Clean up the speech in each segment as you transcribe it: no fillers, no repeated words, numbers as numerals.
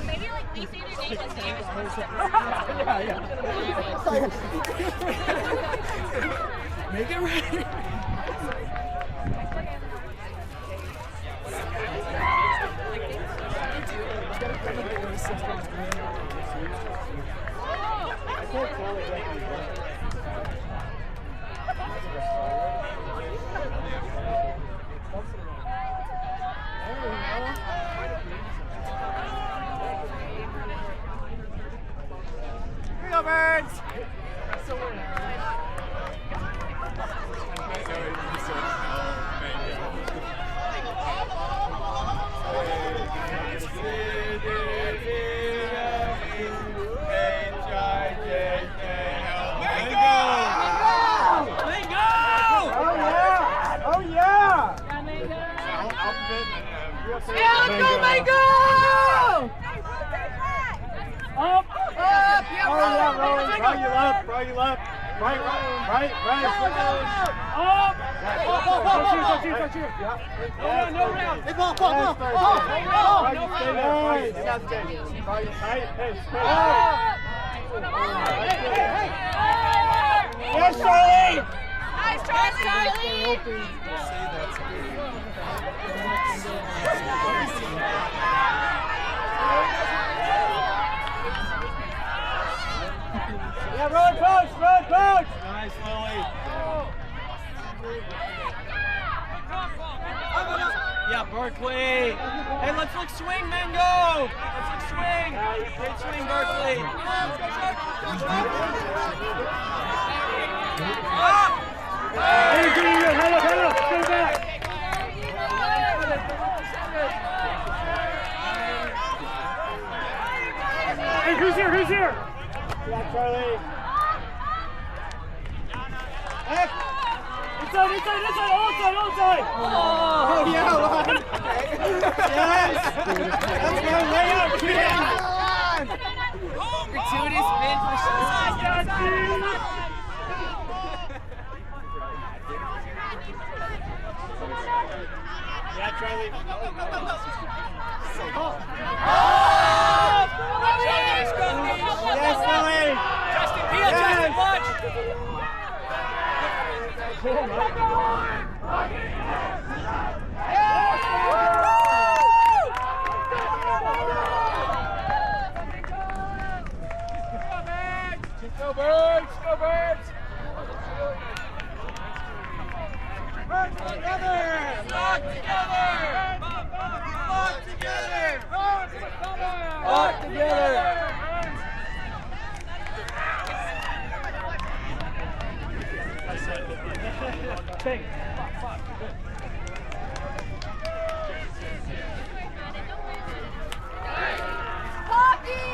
Maybe like we say their nation's name. Make it right. Here we go, Birds! Yeah, let's go, Mango! Up! Yeah, Right, you left, right, you left. Right. Up! Touch you. No round. Hey, ball. No round. Yes, Charlie! Nice, Charlie! Yeah, run, coach! Nice, Lily. Yeah, Berkeley. Hey, let's look swing, Mango. Let's look swing. Great swing, Berkeley. Hey, get in here. Head up. Stay back. Hey, who's here? Yeah, Charlie. Hey. Inside, all side. Oh, yeah, Lon. Yes. That's my layup, kid. Gratuity spin for sure. Yeah, Charlie. Yes, Lily. Justin Peel, Justin, watch. Go Birds! Birds together! Lock together! Take.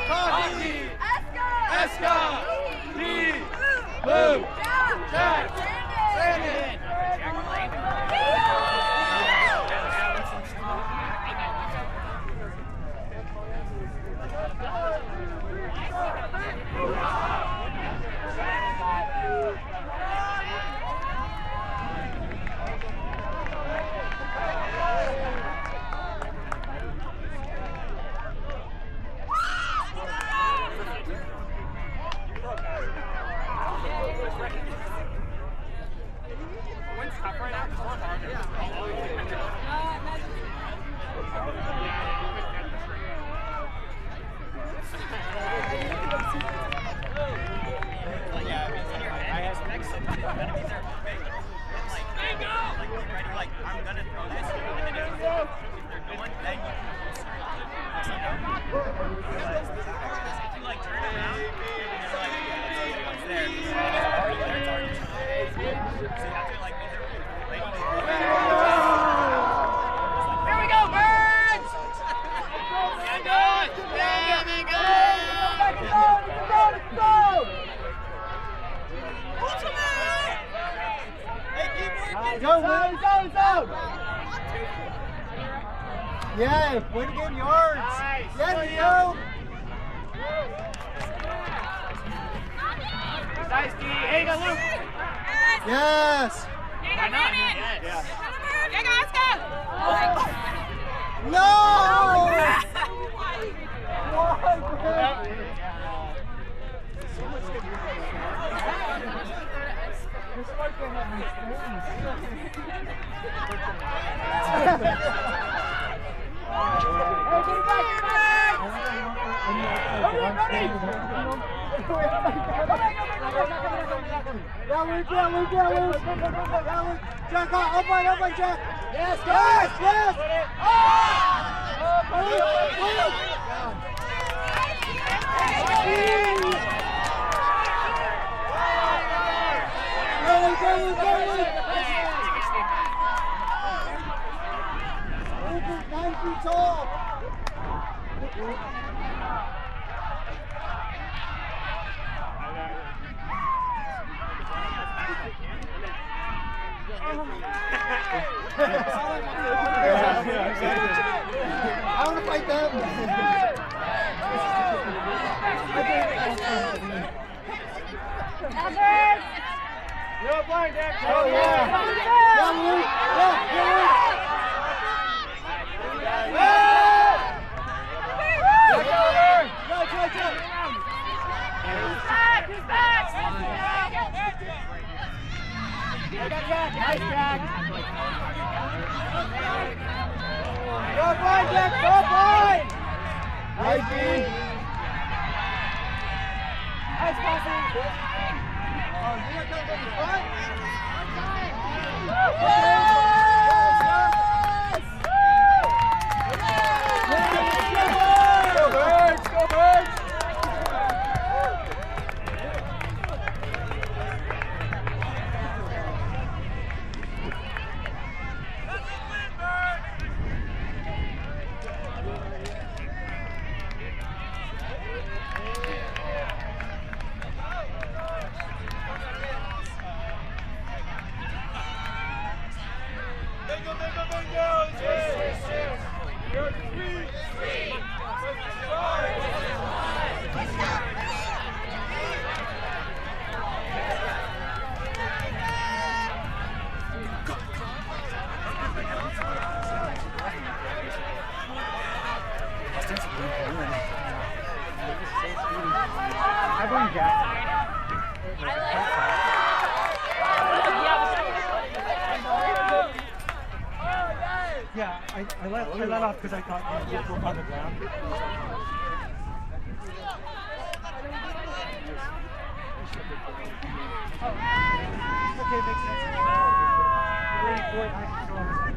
Hockey! Eska! Lee! Lou! Jack! Brandon! we go, Birds! Go, Willie, go! Yeah, way to get yards. Yeah, Leo. Nice, D. Hey, go, Luke. Yes. Why not? Yeah. Yeah, guys, go! No. Jack, open, Jack. Yes. Go. 9 feet tall. I want to fight them. You're blind, Jack. Oh, yeah. Yeah, Luke. Who's back? Nice, Jack. Go blind, Jack. Go blind. Nice, B. Nice passing. Go Birds! Yeah, I let off because I thought you were on the ground. Okay, makes sense. Ready for it, I can go on the side.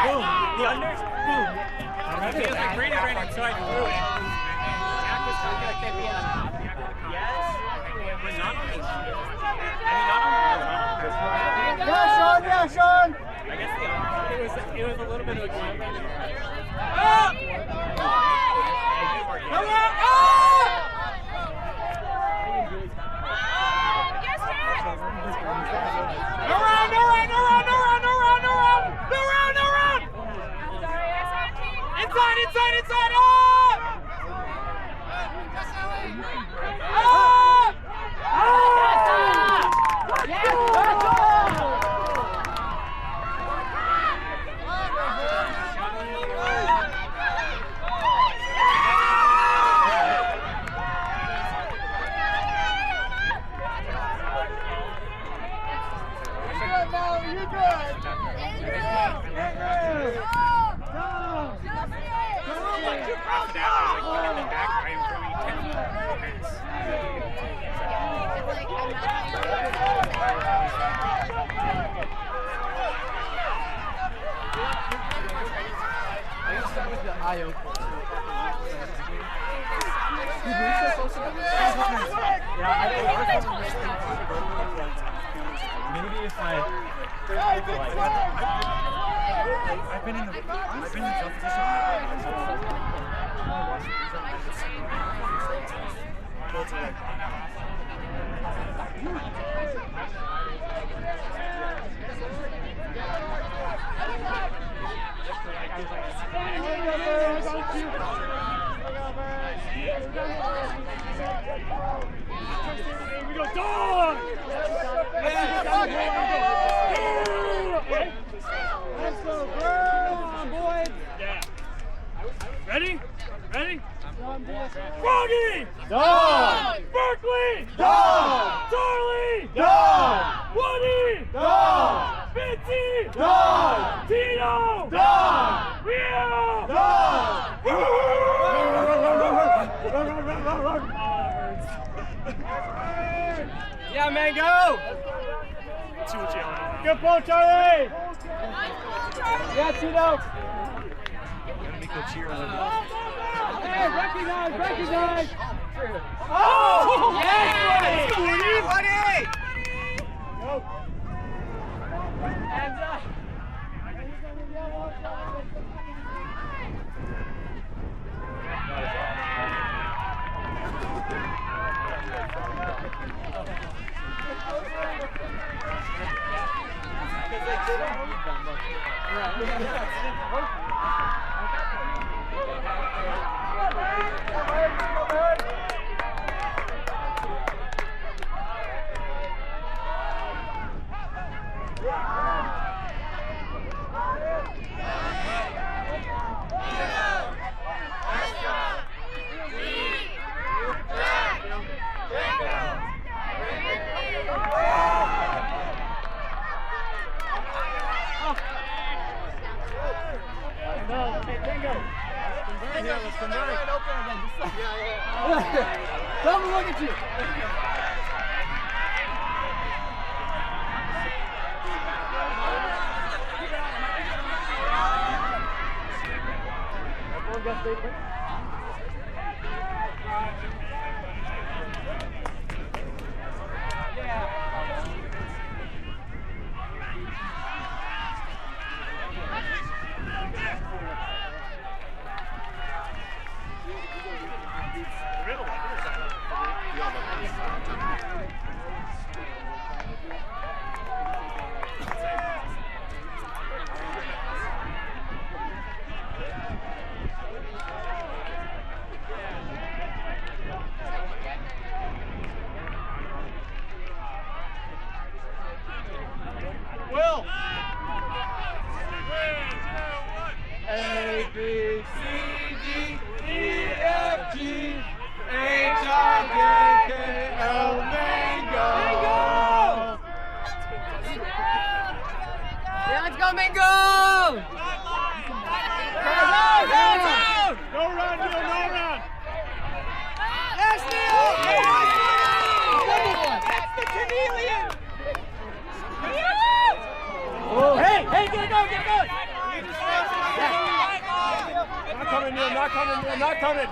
Boom. The unders. Boom. It was like reading right now, so I threw it. Jack was trying to get me on. Yes. But not on me. I mean, not on me. Yeah, Sean! I guess it was a little bit of a game. Come on! No round! Inside! Like, 2 crowds down, like, in the back, I am throwing 10 minutes. Maybe if I I've been in tough Here we go, dog! Let's go, come boys! Yeah. Ready? Ready? Froggy! Dog! Berkeley! Dog! Charlie! Dog! Woody! Dog! Fitzy! Dog! Tino! Dog! Rio! Dog! Yeah, man, go! Good ball, Charlie! Yeah, Tino! Hey, recognize, recognize! Oh! Yes! Woody! Go! Hands up! Double look at you! Will! A, B, C, D, E, F, G, H, I, J, K, L, Mango! Yeah, let's go, Mingo! No run, Neil, no run! Yes, Neil! That's the chameleon! Hey, get it going, get it going! Not coming, Neil, not coming, Neil, not coming!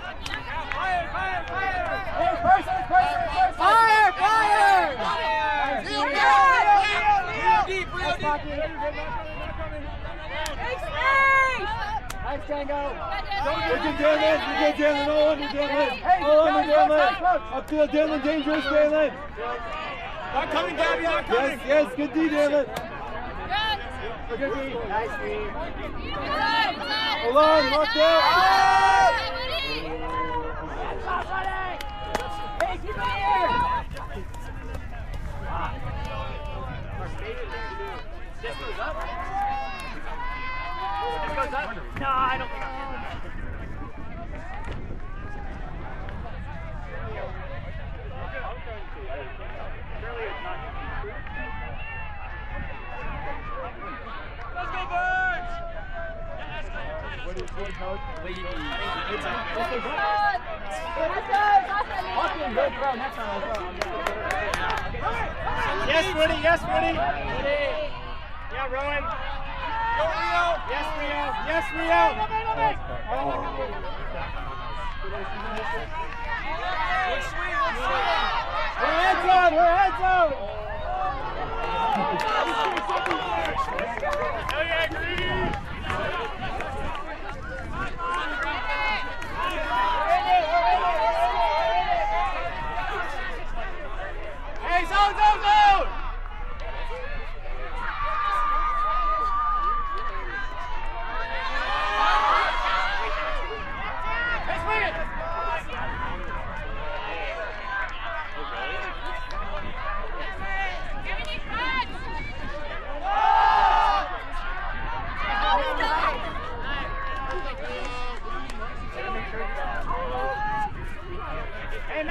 Hey, person! Fire! Fire! Real deep, real deep! Nice, Django! Look at Dylan, you go Dylan, all under Dylan! Hey, All under Dylan! Dylan! Upfield Dylan, dangerous Dylan! Not coming, Gabby, not coming! Yes, good D, Dylan! Good D. Nice D. Hold on, locked out! Hey, keep it here! This goes up? This goes up? No, I don't think I'm Let's go, Birds! What is good, coach? Yes, Woody, yes, Woody! Yeah, Rowan! Go, Rio! Yes, Rio! Yes, Rio!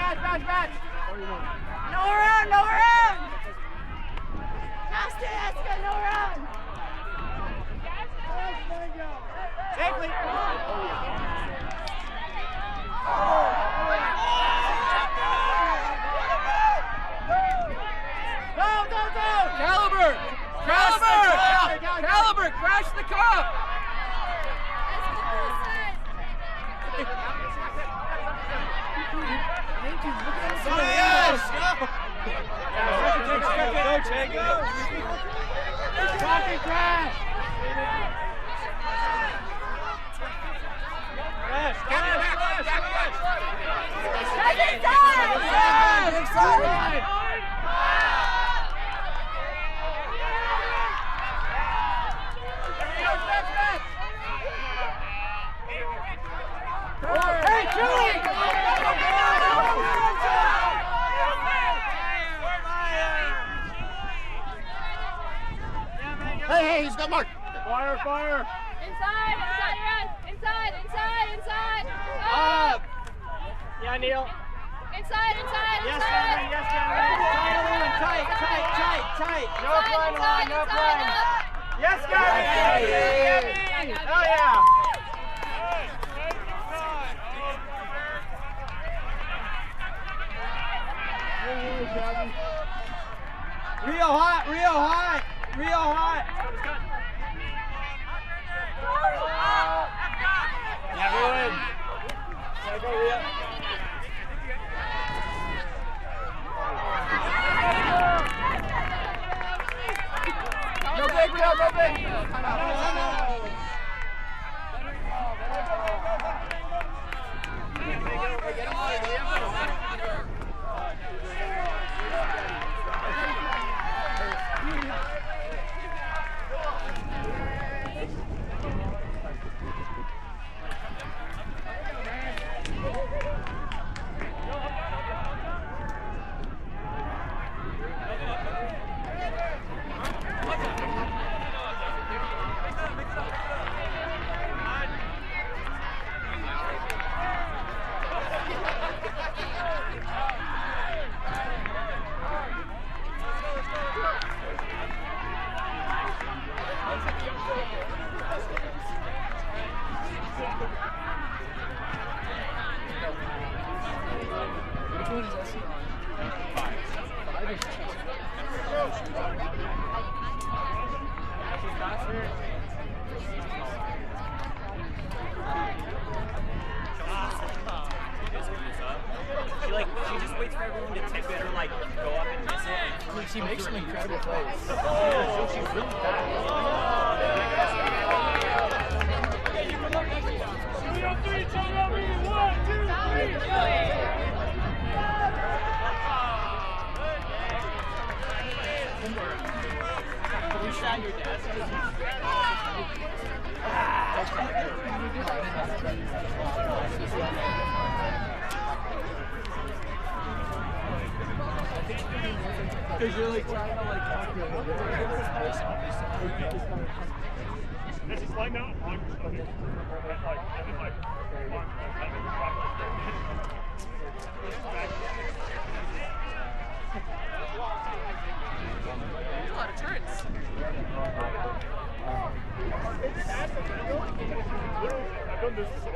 No around, no around. Nasty, Eska, no around. Safely. Caliber! Caliber! Crash the cup! Hey, he's got Mark. Fire. Inside, run. Inside. Up. Yeah, Neil. Inside. Yes, Gary. Tight. No flying. Yes, Gary. Oh, yeah. Real hot. Yeah, ruin. Go, Rio. Go big, Rio, go big. She just waits for everyone to tip it or like go up and miss it. She makes some incredible plays. So she's really Because you're like trying to like talk to This is like now. A lot of turns. I've done this so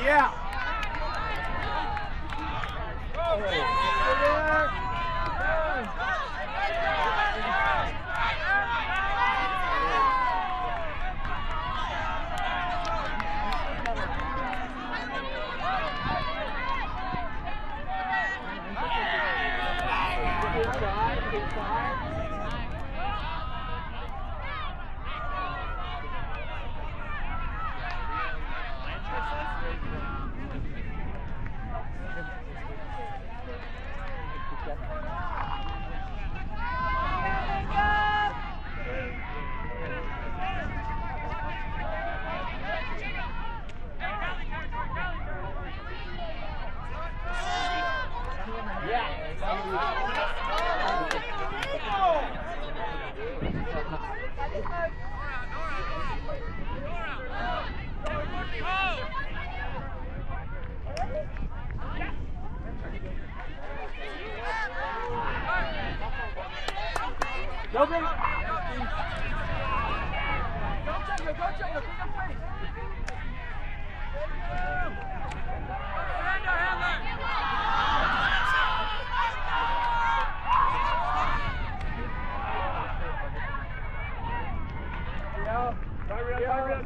Yeah. Go, bring it.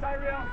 Tyrell.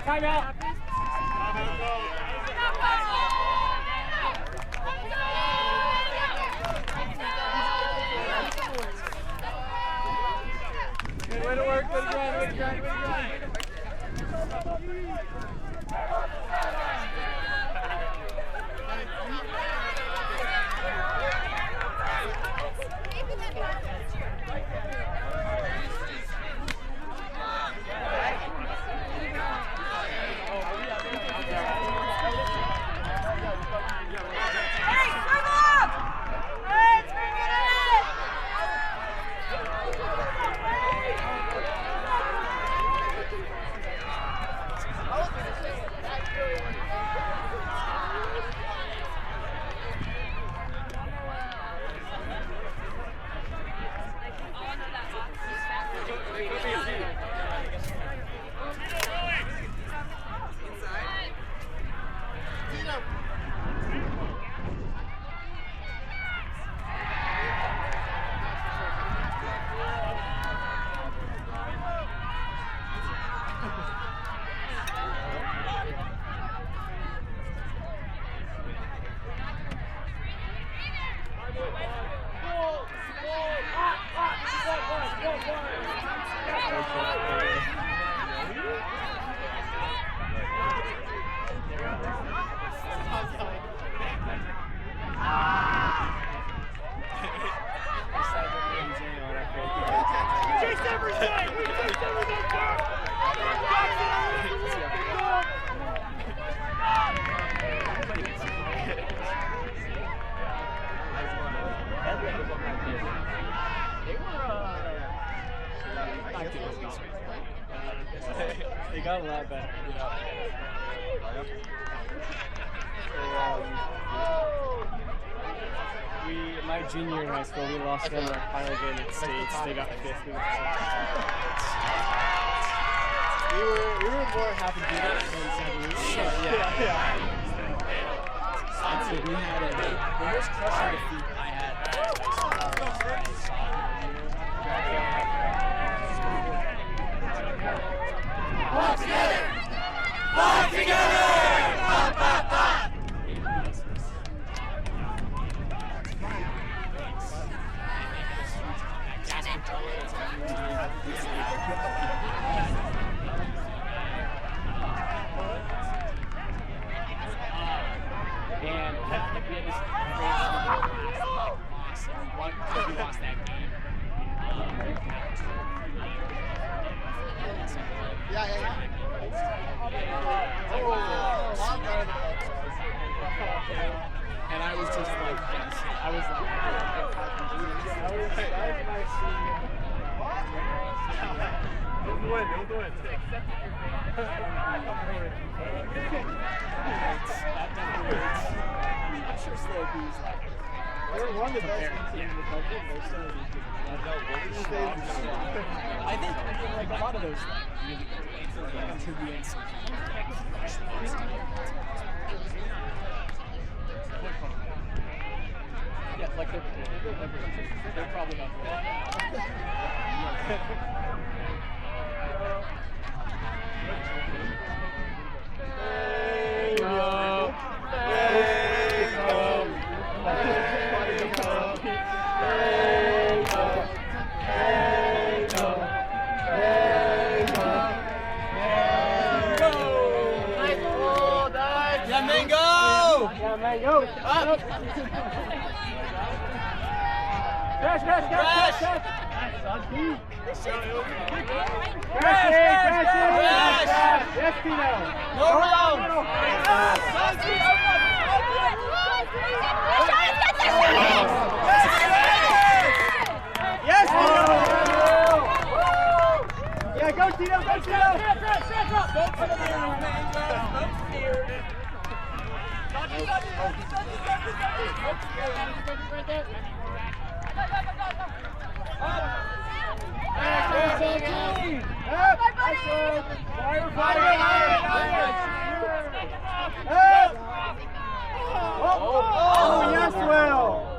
Time out. Way to work, way to grind, way to grind, way to grind. They got a lot better. My junior year in high school, we lost one of our final game at States. They got 5th. We were more happy to do that than 7 weeks. Yeah. And so we had the most crushing defeat I had. Walk together! Walk together! Pop, pop, pop! And we had this great loss, and we lost that game. And I was just like, yes. I was like, Don't do it, don't do it. I'm sure Slopey's like, They're one of the best teams in the country. I think like a lot of those really great to the NCAA. Yeah, like they're probably not Yes, Tino. No round. Yes, Tino. Yeah, go Tino, go Oh, yes, Will.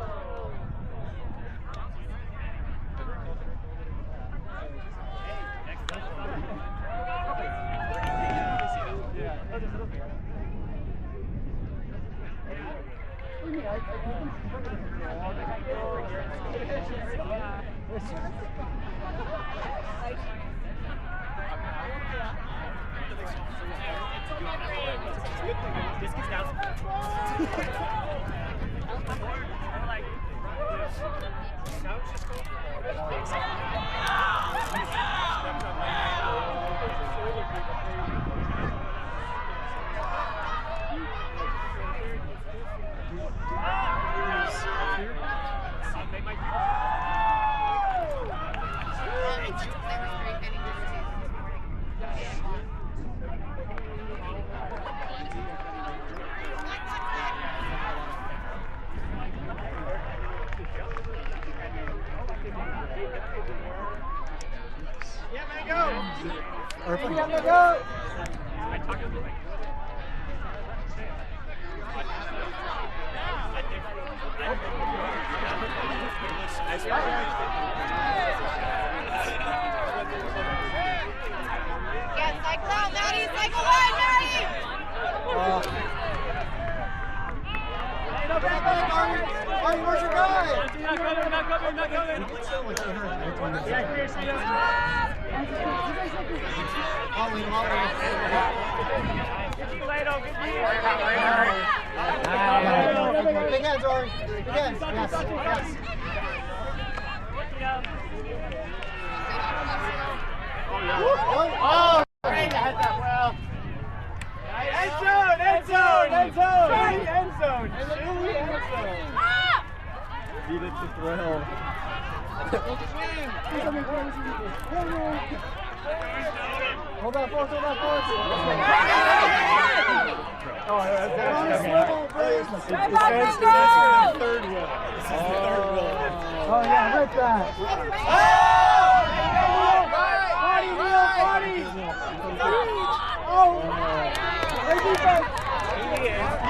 Big hands, Ori. Big hands. Yes. Oh, great. I had that well. End zone, end zone, end zone. End zone. End zone. Beat it to thrill. Hold that force, hold that force. Oh, that's third wheel. Oh, yeah, right back. Body, wheel, body. Oh, hey, defense. He is.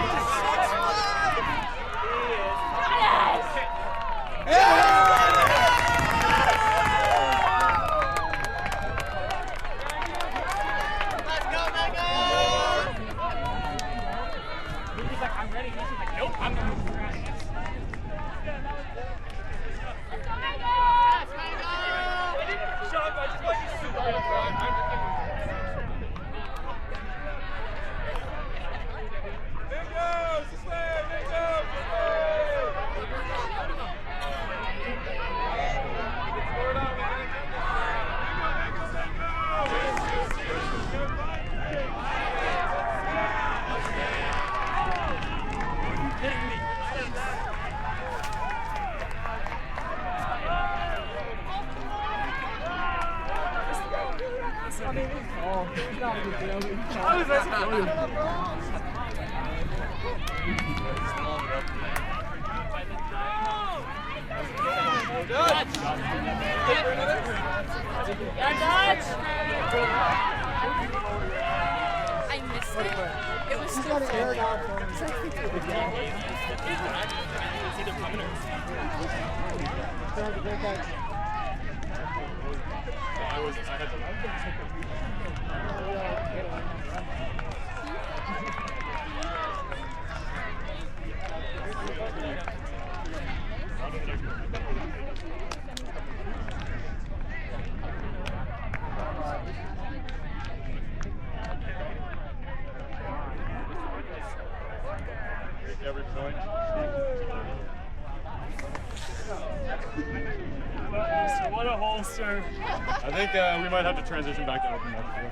I was nice to kill you. I missed it. It was still Air out for him. It's either coming or every point. What a holster. I think we might have to transition back to open next year.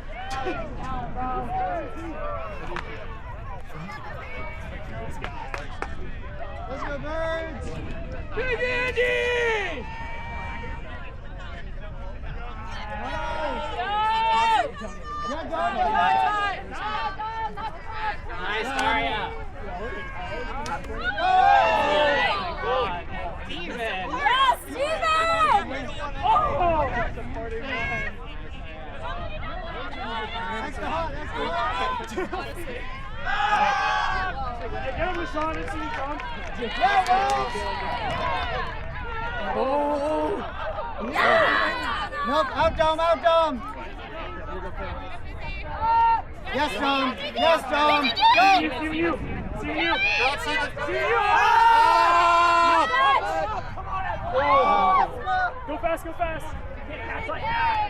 Let's go, Birds! Big Andy! Nice, Daria. Steven. Yes, Steven! Oh! That's the hot, that's the hot! Hey, get him, Rashawn, it's you, Tom. Oh! Nope, out, Dom! Yes, Dom! Yes, Dom! Go! See you! Go fast! You can't catch like that!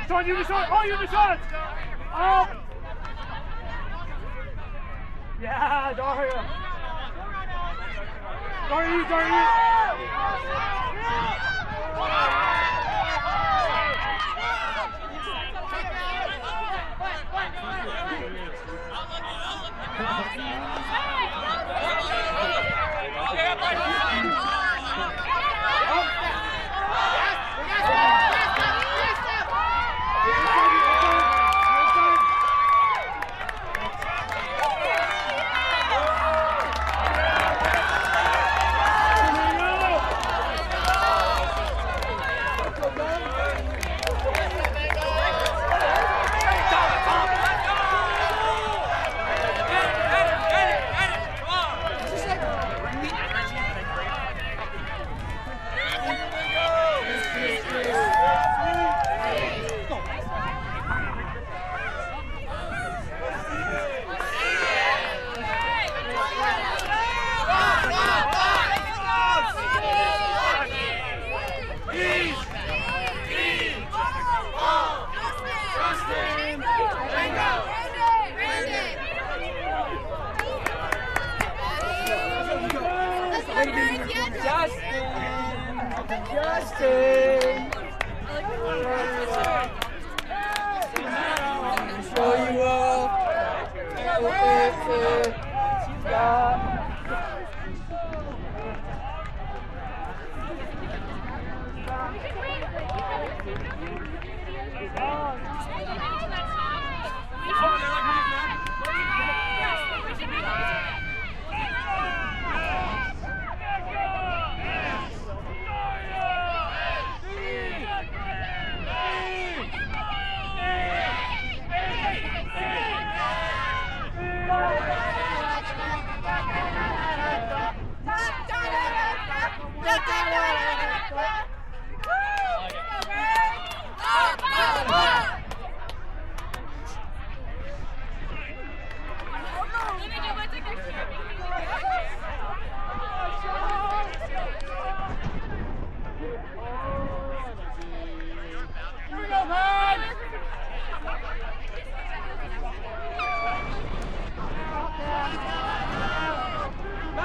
Sean, you Deshaun! Oh, you Deshaun! Oh! Yeah, Daria! Daria! Justin! Show you all.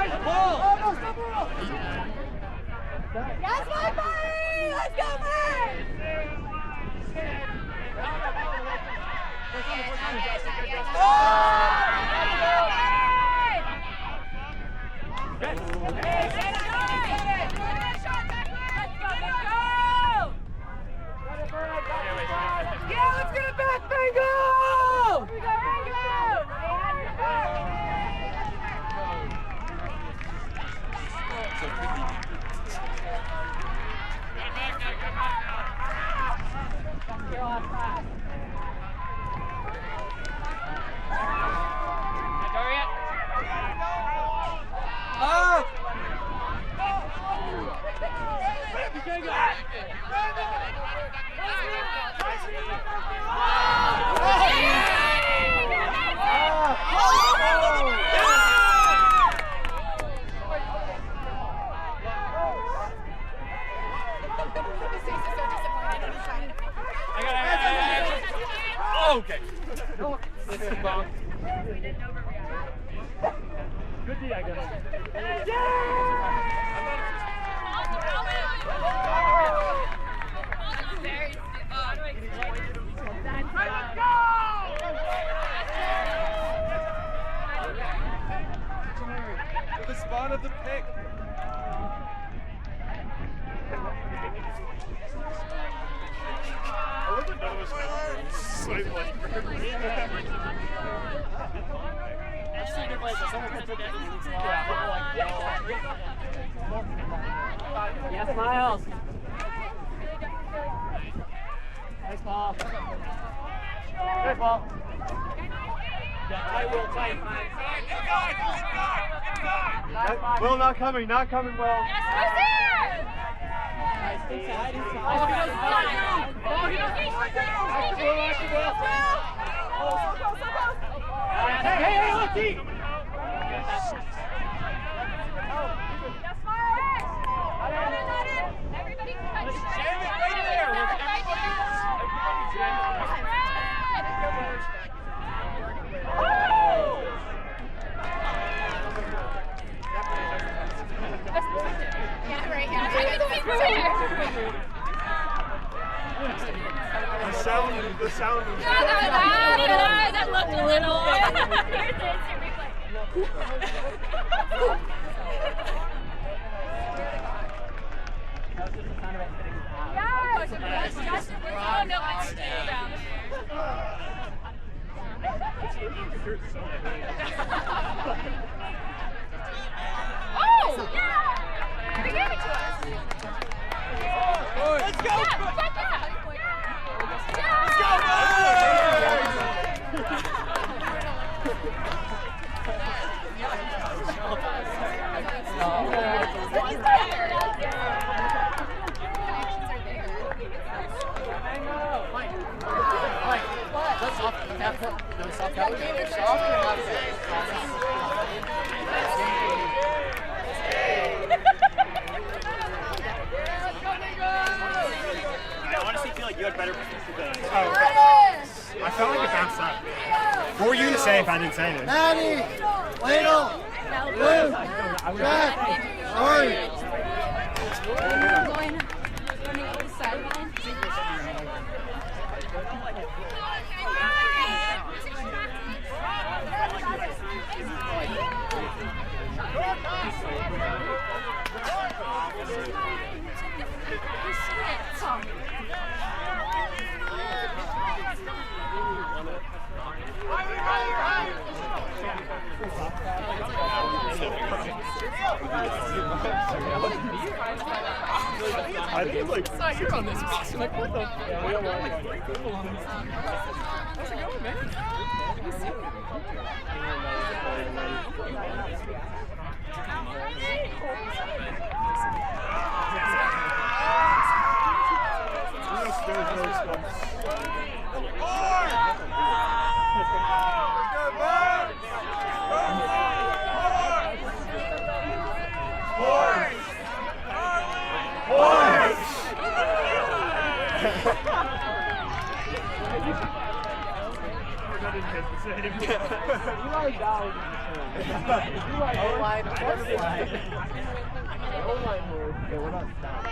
Nice ball! Oh, no, stop her up! Yes, my buddy! Let's go, man! Yeah, let's get it back, Bengal! Okay. Good D, I guess. The spawn of the pick. I wasn't done with slightly like I've seen it like someone can put that in his Yes, Miles. Nice ball. Good ball. I will tight. Will not coming, Will. Yes, who's there? Nice inside. Hey, look, D! Everybody The sound of that looked a little. Here's the Oh no, it's still down Oh! Yeah! They gave it to us. Let's go! Yeah, check that! I honestly feel like you had better perspective than I felt like it bounced up. What were you going to say if I didn't say anything? Maddie! Ladle! Blue! Jack! Orange! I think like So you're on this bus. I'm like, what the fuck? We don't want like 3 people on this. How's it going, man? Good to see you. I didn't hit the same. O-line, O-line. O-line move. Yeah, we're not stopped.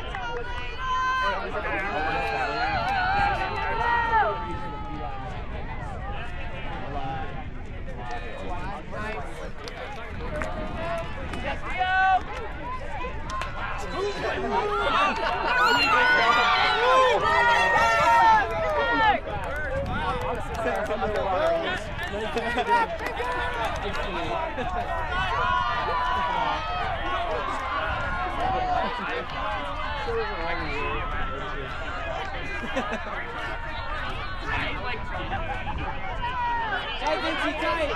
Tight, Vinci, tight!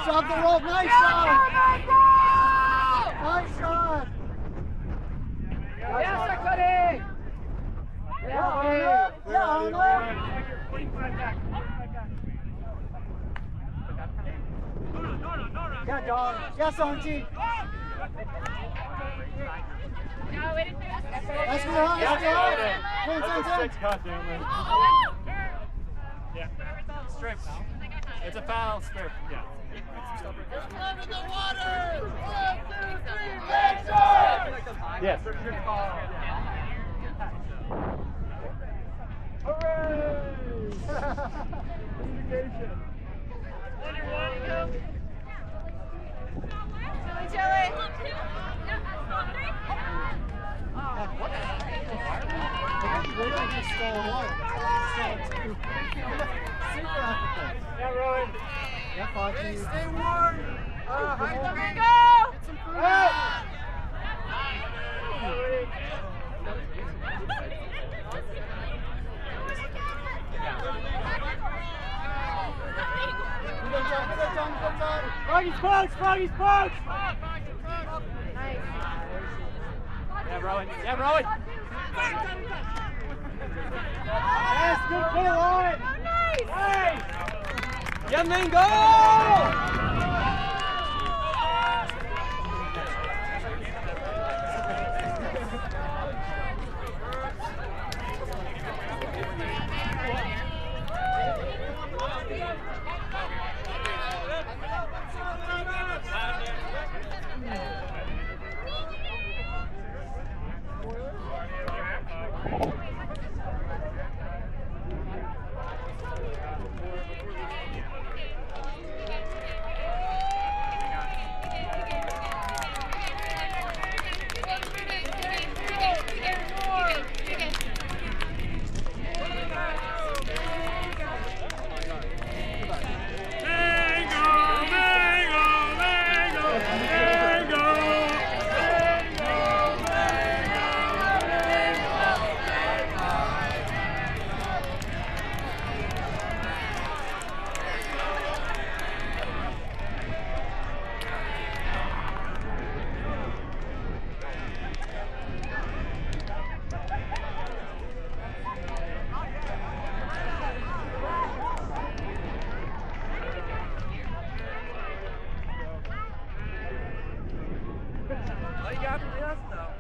Shot the rope, nice shot! Nice shot! Yes, Cody! Yeah, dog. Yes, Onji. Let's go, let's go. Yeah. Strip. It's a foul strip. Yeah. In the water! 1, 2, 3, Yes. Yeah, Rowan. Yeah, Foxy. Stay warm. Froggy's pokes! Froggy's pokes! Yeah, Rowan. Yeah, Rowan. Yes, good play, Rowan. Nice. Yeah, man, go! All you got for us, though.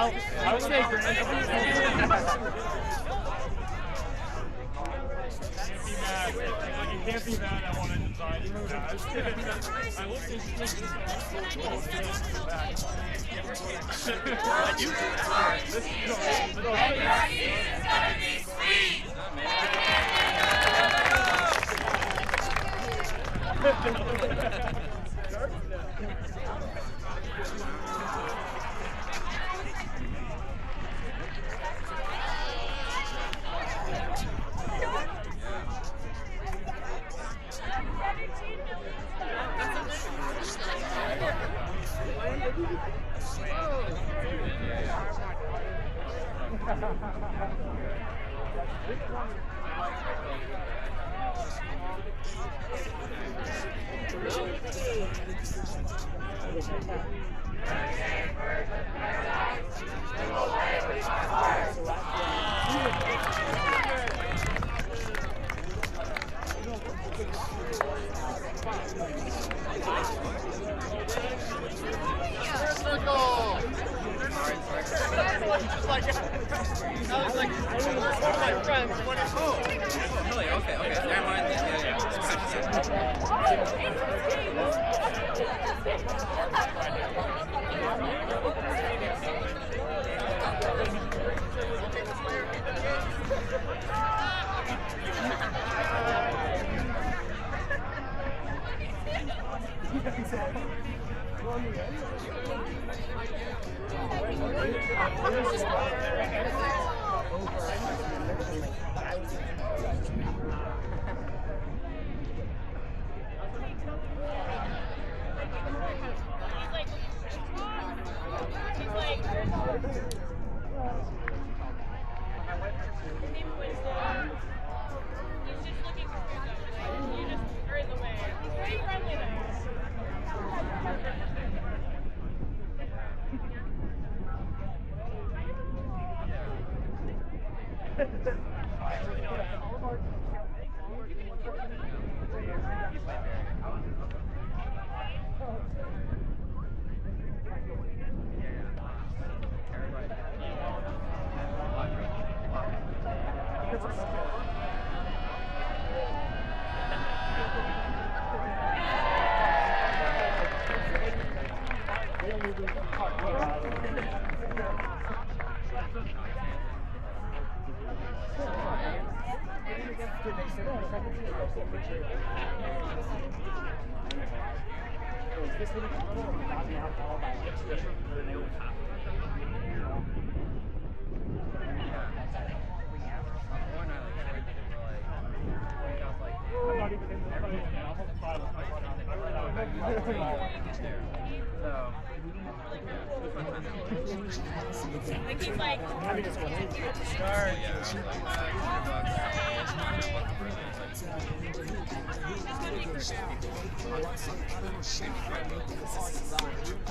I would say You can't be mad at one end inside. I will say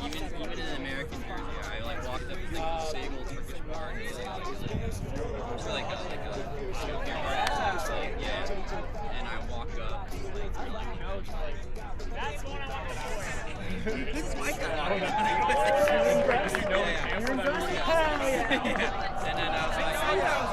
Even in American jersey, I like walked up to the big old Turkish bar and he's like, it's like a yeah, and I walk up, that's one this is my guy. And then I was like, oh yeah,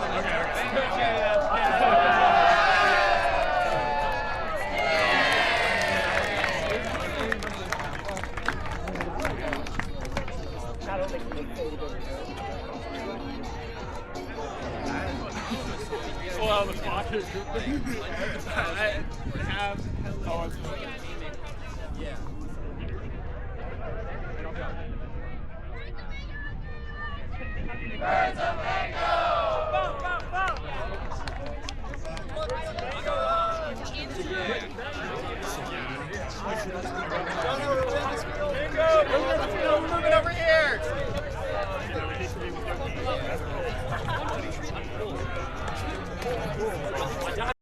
well, the pocket. I have. Oh, it's yeah. Birds of Mango! Boom, boom, boom! Yeah.